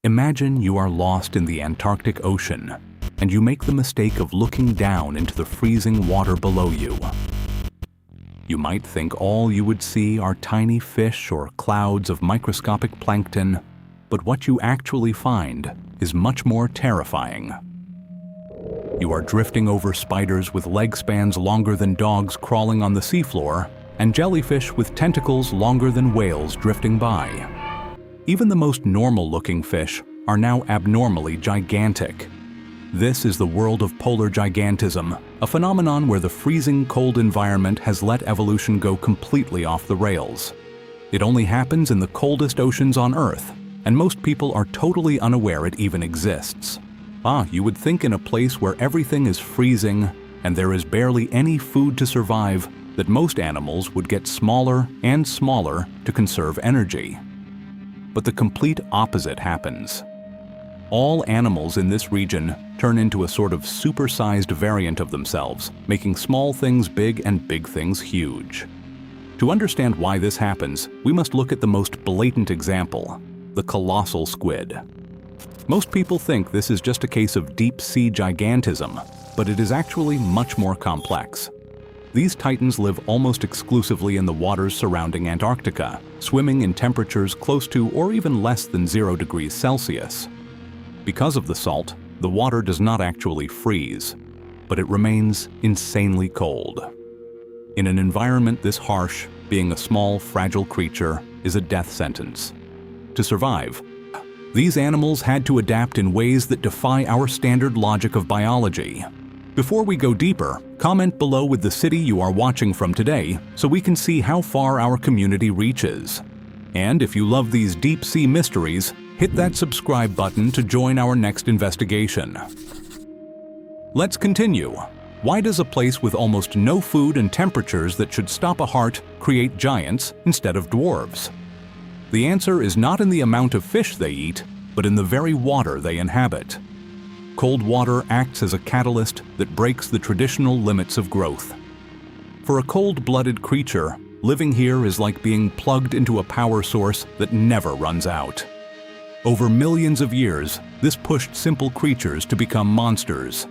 Imagine you are lost in the Antarctic Ocean, and you make the mistake of looking down into the freezing water below you. You might think all you would see are tiny fish or clouds of microscopic plankton, but what you actually find is much more terrifying. You are drifting over spiders with leg spans longer than dogs crawling on the seafloor, and jellyfish with tentacles longer than whales drifting by. Even the most normal-looking fish are now abnormally gigantic. This is the world of polar gigantism, a phenomenon where the freezing cold environment has let evolution go completely off the rails. It only happens in the coldest oceans on Earth, and most people are totally unaware it even exists. You would think in a place where everything is freezing and there is barely any food to survive that most animals would get smaller and smaller to conserve energy. But the complete opposite happens. All animals in this region turn into a sort of supersized variant of themselves, making small things big and big things huge. To understand why this happens, we must look at the most blatant example, the colossal squid. Most people think this is just a case of deep-sea gigantism, but it is actually much more complex. These titans live almost exclusively in the waters surrounding Antarctica, swimming in temperatures close to or even less than 0 degrees Celsius. Because of the salt, the water does not actually freeze, but it remains insanely cold. In an environment this harsh, being a small, fragile creature is a death sentence. To survive, these animals had to adapt in ways that defy our standard logic of biology. Before we go deeper, comment below with the city you are watching from today so we can see how far our community reaches. And if you love these deep-sea mysteries, hit that subscribe button to join our next investigation. Let's continue. Why does a place with almost no food and temperatures that should stop a heart create giants instead of dwarves? The answer is not in the amount of fish they eat, but in the very water they inhabit. Cold water acts as a catalyst that breaks the traditional limits of growth. For a cold-blooded creature, living here is like being plugged into a power source that never runs out. Over millions of years, this pushed simple creatures to become monsters.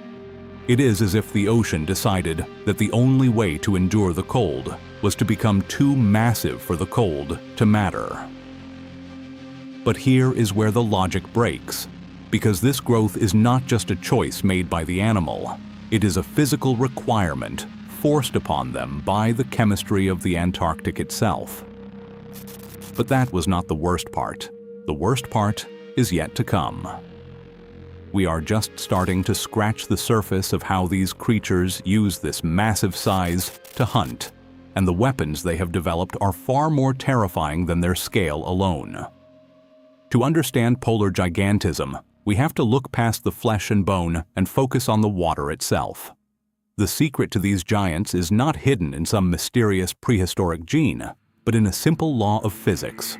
It is as if the ocean decided that the only way to endure the cold was to become too massive for the cold to matter. But here is where the logic breaks. Because this growth is not just a choice made by the animal, it is a physical requirement forced upon them by the chemistry of the Antarctic itself. But that was not the worst part. The worst part is yet to come. We are just starting to scratch the surface of how these creatures use this massive size to hunt, and the weapons they have developed are far more terrifying than their scale alone. To understand polar gigantism, we have to look past the flesh and bone and focus on the water itself. The secret to these giants is not hidden in some mysterious prehistoric gene, but in a simple law of physics.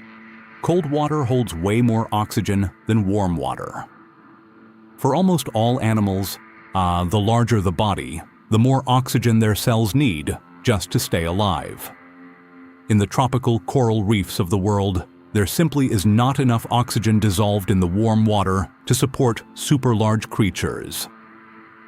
Cold water holds way more oxygen than warm water. For almost all animals, the larger the body, the more oxygen their cells need just to stay alive. In the tropical coral reefs of the world, there simply is not enough oxygen dissolved in the warm water to support super-large creatures.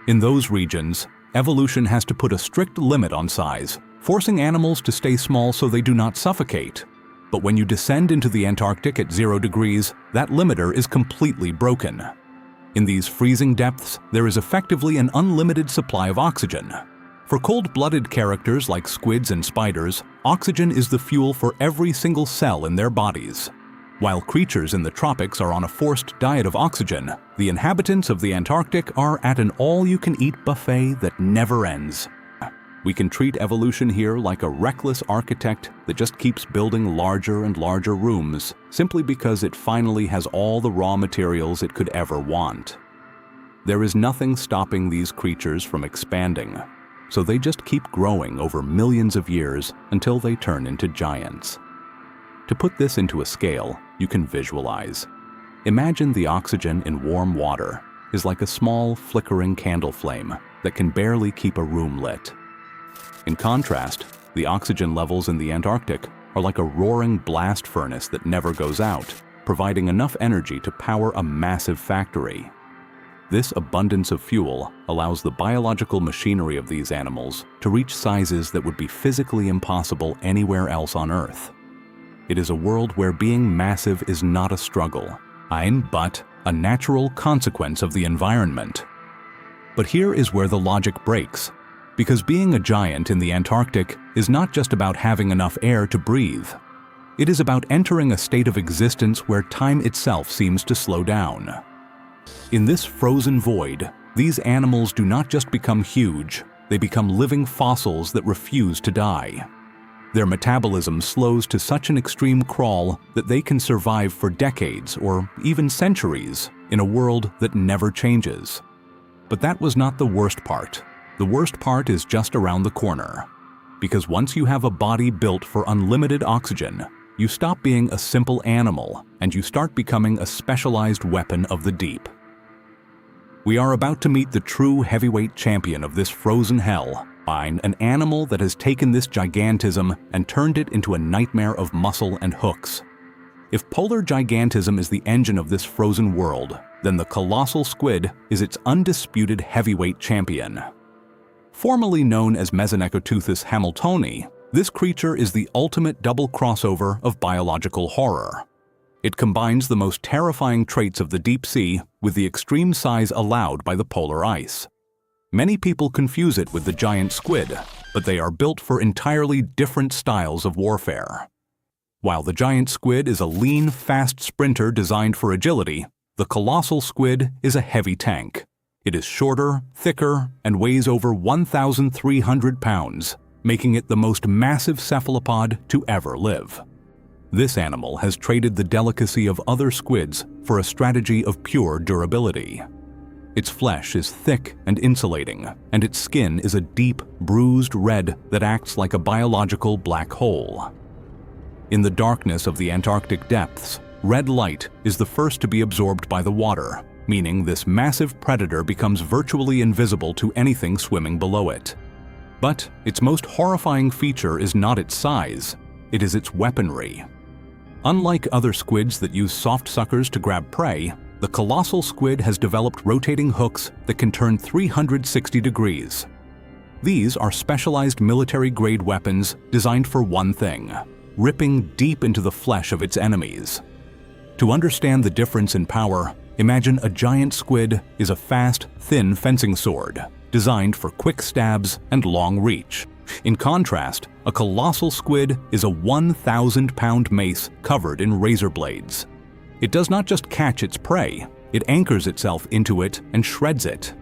In those regions, evolution has to put a strict limit on size, forcing animals to stay small so they do not suffocate. But when you descend into the Antarctic at 0 degrees, that limiter is completely broken. In these freezing depths, there is effectively an unlimited supply of oxygen. For cold-blooded characters like squids and spiders, oxygen is the fuel for every single cell in their bodies. While creatures in the tropics are on a forced diet of oxygen, the inhabitants of the Antarctic are at an all-you-can-eat buffet that never ends. We can treat evolution here like a reckless architect that just keeps building larger and larger rooms, simply because it finally has all the raw materials it could ever want. There is nothing stopping these creatures from expanding, so they just keep growing over millions of years until they turn into giants. To put this into a scale, you can visualize. Imagine the oxygen in warm water is like a small, flickering candle flame that can barely keep a room lit. In contrast, the oxygen levels in the Antarctic are like a roaring blast furnace that never goes out, providing enough energy to power a massive factory. This abundance of fuel allows the biological machinery of these animals to reach sizes that would be physically impossible anywhere else on Earth. It is a world where being massive is not a struggle, but a natural consequence of the environment. But here is where the logic breaks, because being a giant in the Antarctic is not just about having enough air to breathe. It is about entering a state of existence where time itself seems to slow down. In this frozen void, these animals do not just become huge, they become living fossils that refuse to die. Their metabolism slows to such an extreme crawl that they can survive for decades or even centuries in a world that never changes. But that was not the worst part. The worst part is just around the corner. Because once you have a body built for unlimited oxygen, you stop being a simple animal and you start becoming a specialized weapon of the deep. We are about to meet the true heavyweight champion of this frozen hell, an animal that has taken this gigantism and turned it into a nightmare of muscle and hooks. If polar gigantism is the engine of this frozen world, then the colossal squid is its undisputed heavyweight champion. Formerly known as Mesonechotuthis hamiltoni, this creature is the ultimate double crossover of biological horror. It combines the most terrifying traits of the deep sea with the extreme size allowed by the polar ice. Many people confuse it with the giant squid, but they are built for entirely different styles of warfare. While the giant squid is a lean, fast sprinter designed for agility, the colossal squid is a heavy tank. It is shorter, thicker, and weighs over 1,300 pounds, making it the most massive cephalopod to ever live. This animal has traded the delicacy of other squids for a strategy of pure durability. Its flesh is thick and insulating, and its skin is a deep, bruised red that acts like a biological black hole. In the darkness of the Antarctic depths, red light is the first to be absorbed by the water, meaning this massive predator becomes virtually invisible to anything swimming below it. But its most horrifying feature is not its size, it is its weaponry. Unlike other squids that use soft suckers to grab prey, the colossal squid has developed rotating hooks that can turn 360 degrees. These are specialized military-grade weapons designed for one thing: ripping deep into the flesh of its enemies. To understand the difference in power, imagine a giant squid is a fast, thin fencing sword, designed for quick stabs and long reach. In contrast, a colossal squid is a 1,000-pound mace covered in razor blades. It does not just catch its prey, it anchors itself into it and shreds it.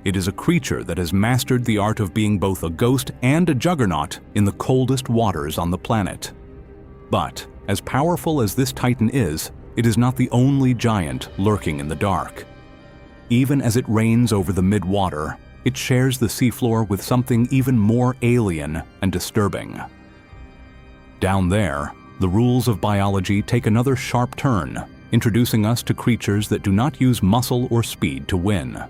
It is a creature that has mastered the art of being both a ghost and a juggernaut in the coldest waters on the planet. But, as powerful as this titan is, it is not the only giant lurking in the dark. Even as it reigns over the mid-water, it shares the seafloor with something even more alien and disturbing. Down there, the rules of biology take another sharp turn, introducing us to creatures that do not use muscle or speed to win.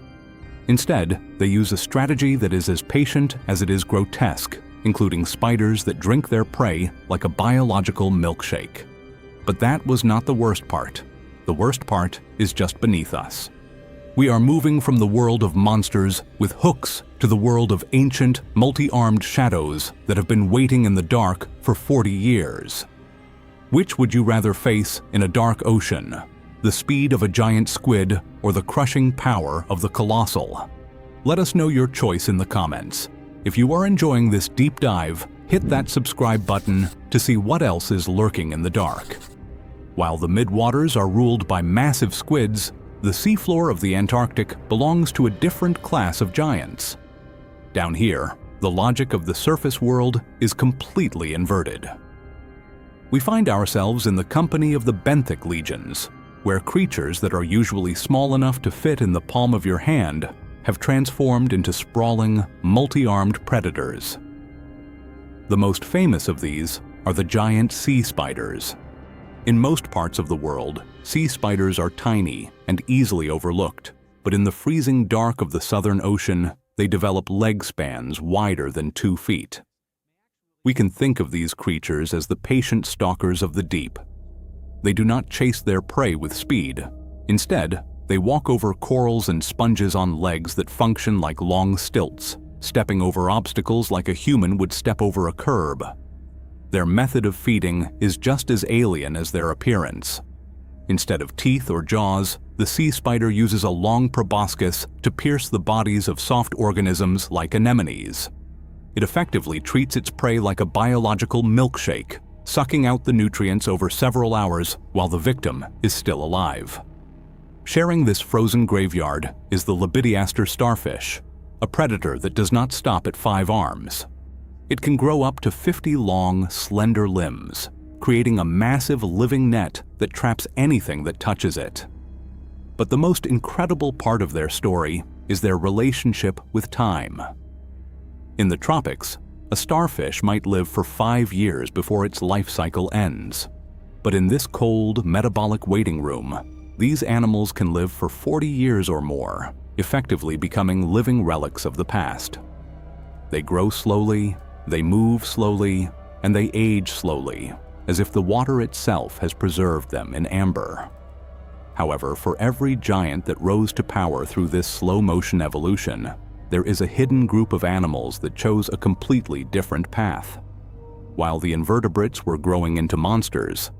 Instead, they use a strategy that is as patient as it is grotesque, including spiders that drink their prey like a biological milkshake. But that was not the worst part. The worst part is just beneath us. We are moving from the world of monsters with hooks to the world of ancient, multi-armed shadows that have been waiting in the dark for 40 years. Which would you rather face in a dark ocean? The speed of a giant squid or the crushing power of the colossal? Let us know your choice in the comments. If you are enjoying this deep dive, hit that subscribe button to see what else is lurking in the dark. While the midwaters are ruled by massive squids, the seafloor of the Antarctic belongs to a different class of giants. Down here, the logic of the surface world is completely inverted. We find ourselves in the company of the BENTHIC legions, where creatures that are usually small enough to fit in the palm of your hand have transformed into sprawling, multi-armed predators. The most famous of these are the giant sea spiders. In most parts of the world, sea spiders are tiny and easily overlooked, but in the freezing dark of the Southern Ocean, they develop leg spans wider than 2 feet. We can think of these creatures as the patient stalkers of the deep. They do not chase their prey with speed. Instead, they walk over corals and sponges on legs that function like long stilts, stepping over obstacles like a human would step over a curb. Their method of feeding is just as alien as their appearance. Instead of teeth or jaws, the sea spider uses a long proboscis to pierce the bodies of soft organisms like anemones. It effectively treats its prey like a biological milkshake, sucking out the nutrients over several hours while the victim is still alive. Sharing this frozen graveyard is the Libidiaster starfish, a predator that does not stop at 5 arms. It can grow up to 50 long, slender limbs, creating a massive living net that traps anything that touches it. But the most incredible part of their story is their relationship with time. In the tropics, a starfish might live for 5 years before its life cycle ends. But in this cold, metabolic waiting room, these animals can live for 40 years or more, effectively becoming living relics of the past. They grow slowly, they move slowly, and they age slowly, as if the water itself has preserved them in amber. However, for every giant that rose to power through this slow-motion evolution, there is a hidden group of animals that chose a completely different path. While the invertebrates were growing into monsters,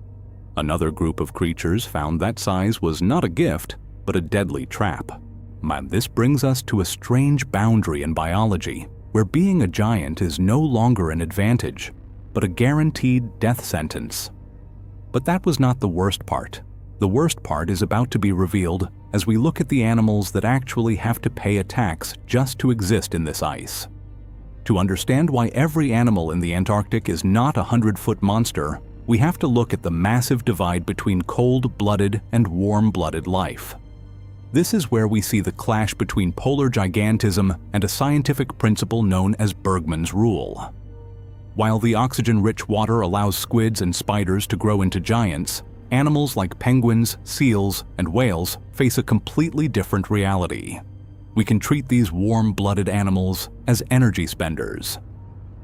another group of creatures found that size was not a gift, but a deadly trap. This brings us to a strange boundary in biology, where being a giant is no longer an advantage, but a guaranteed death sentence. But that was not the worst part. The worst part is about to be revealed as we look at the animals that actually have to pay a tax just to exist in this ice. To understand why every animal in the Antarctic is not a 100-foot monster, we have to look at the massive divide between cold-blooded and warm-blooded life. This is where we see the clash between polar gigantism and a scientific principle known as Bergmann's rule. While the oxygen-rich water allows squids and spiders to grow into giants, animals like penguins, seals, and whales face a completely different reality. We can treat these warm-blooded animals as energy spenders.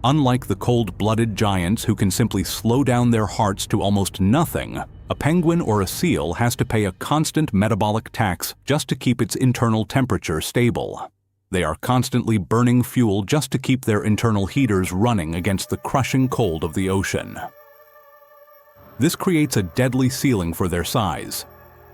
Unlike the cold-blooded giants who can simply slow down their hearts to almost nothing, a penguin or a seal has to pay a constant metabolic tax just to keep its internal temperature stable. They are constantly burning fuel just to keep their internal heaters running against the crushing cold of the ocean. This creates a deadly ceiling for their size.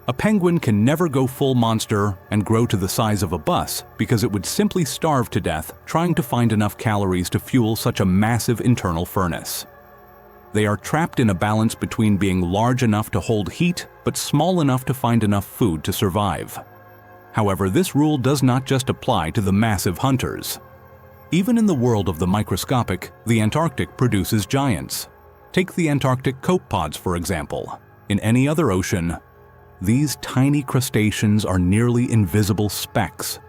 A penguin can never go full monster and grow to the size of a bus because it would simply starve to death trying to find enough calories to fuel such a massive internal furnace. They are trapped in a balance between being large enough to hold heat but small enough to find enough food to survive. However, this rule does not just apply to the massive hunters. Even in the world of the microscopic, the Antarctic produces giants. Take the Antarctic copepods, for example. In any other ocean, these tiny crustaceans are nearly invisible specks.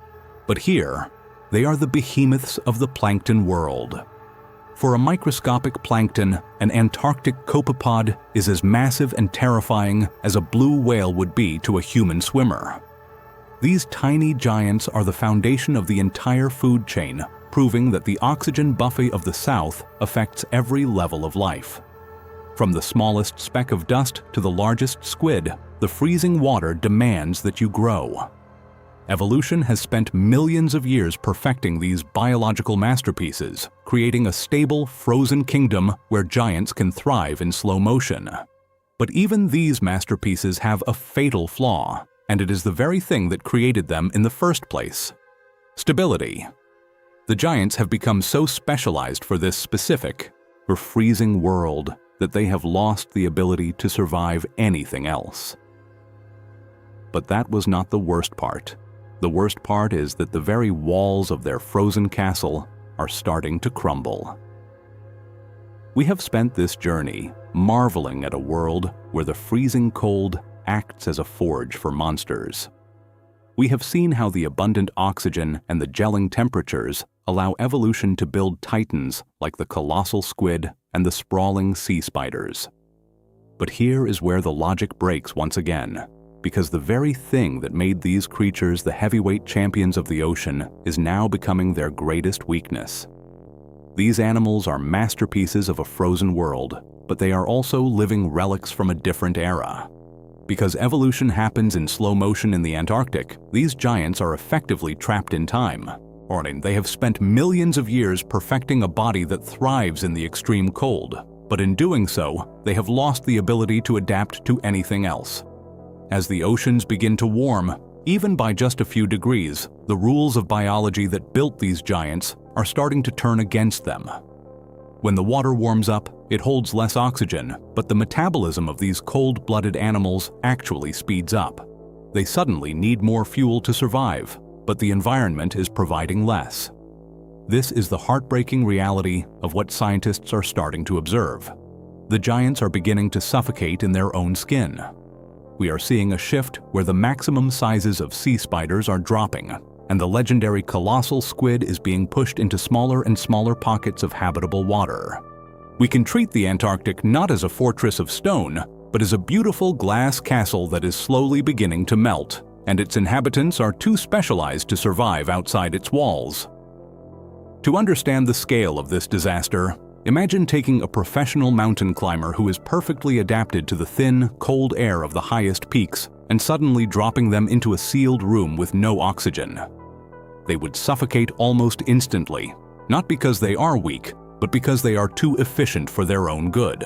But here, they are the behemoths of the plankton world. For a microscopic plankton, an Antarctic copepod is as massive and terrifying as a blue whale would be to a human swimmer. These tiny giants are the foundation of the entire food chain, proving that the oxygen buffet of the South affects every level of life. From the smallest speck of dust to the largest squid, the freezing water demands that you grow. Evolution has spent millions of years perfecting these biological masterpieces, creating a stable, frozen kingdom where giants can thrive in slow motion. But even these masterpieces have a fatal flaw, and it is the very thing that created them in the first place: stability. The giants have become so specialized for this specific, freezing world that they have lost the ability to survive anything else. But that was not the worst part. The worst part is that the very walls of their frozen castle are starting to crumble. We have spent this journey marveling at a world where the freezing cold acts as a forge for monsters. We have seen how the abundant oxygen and the gelling temperatures allow evolution to build titans like the colossal squid and the sprawling sea spiders. But here is where the logic breaks once again, because the very thing that made these creatures the heavyweight champions of the ocean is now becoming their greatest weakness. These animals are masterpieces of a frozen world, but they are also living relics from a different era. Because evolution happens in slow motion in the Antarctic, these giants are effectively trapped in time. Or they have spent millions of years perfecting a body that thrives in the extreme cold, but in doing so, they have lost the ability to adapt to anything else. As the oceans begin to warm, even by just a few degrees, the rules of biology that built these giants are starting to turn against them. When the water warms up, it holds less oxygen, but the metabolism of these cold-blooded animals actually speeds up. They suddenly need more fuel to survive, but the environment is providing less. This is the heartbreaking reality of what scientists are starting to observe. The giants are beginning to suffocate in their own skin. We are seeing a shift where the maximum sizes of sea spiders are dropping, and the legendary colossal squid is being pushed into smaller and smaller pockets of habitable water. We can treat the Antarctic not as a fortress of stone, but as a beautiful glass castle that is slowly beginning to melt, and its inhabitants are too specialized to survive outside its walls. To understand the scale of this disaster, imagine taking a professional mountain climber who is perfectly adapted to the thin, cold air of the highest peaks and suddenly dropping them into a sealed room with no oxygen. They would suffocate almost instantly, not because they are weak, but because they are too efficient for their own good.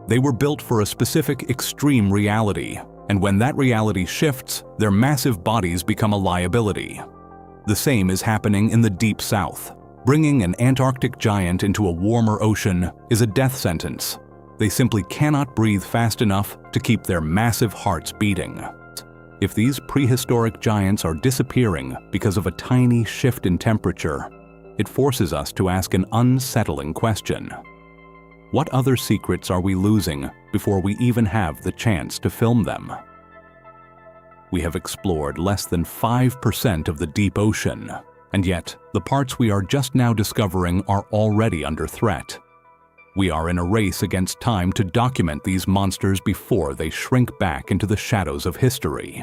They were built for a specific extreme reality, and when that reality shifts, their massive bodies become a liability. The same is happening in the deep south. Bringing an Antarctic giant into a warmer ocean is a death sentence. They simply cannot breathe fast enough to keep their massive hearts beating. If these prehistoric giants are disappearing because of a tiny shift in temperature, it forces us to ask an unsettling question. What other secrets are we losing before we even have the chance to film them? We have explored less than 5% of the deep ocean, and yet the parts we are just now discovering are already under threat. We are in a race against time to document these monsters before they shrink back into the shadows of history.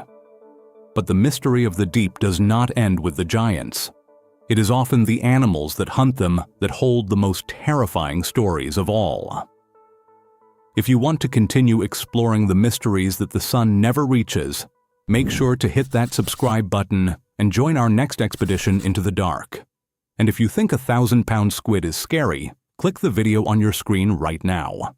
But the mystery of the deep does not end with the giants. It is often the animals that hunt them that hold the most terrifying stories of all. If you want to continue exploring the mysteries that the sun never reaches, make sure to hit that subscribe button and join our next expedition into the dark. And if you think a 1,000-pound squid is scary, click the video on your screen right now.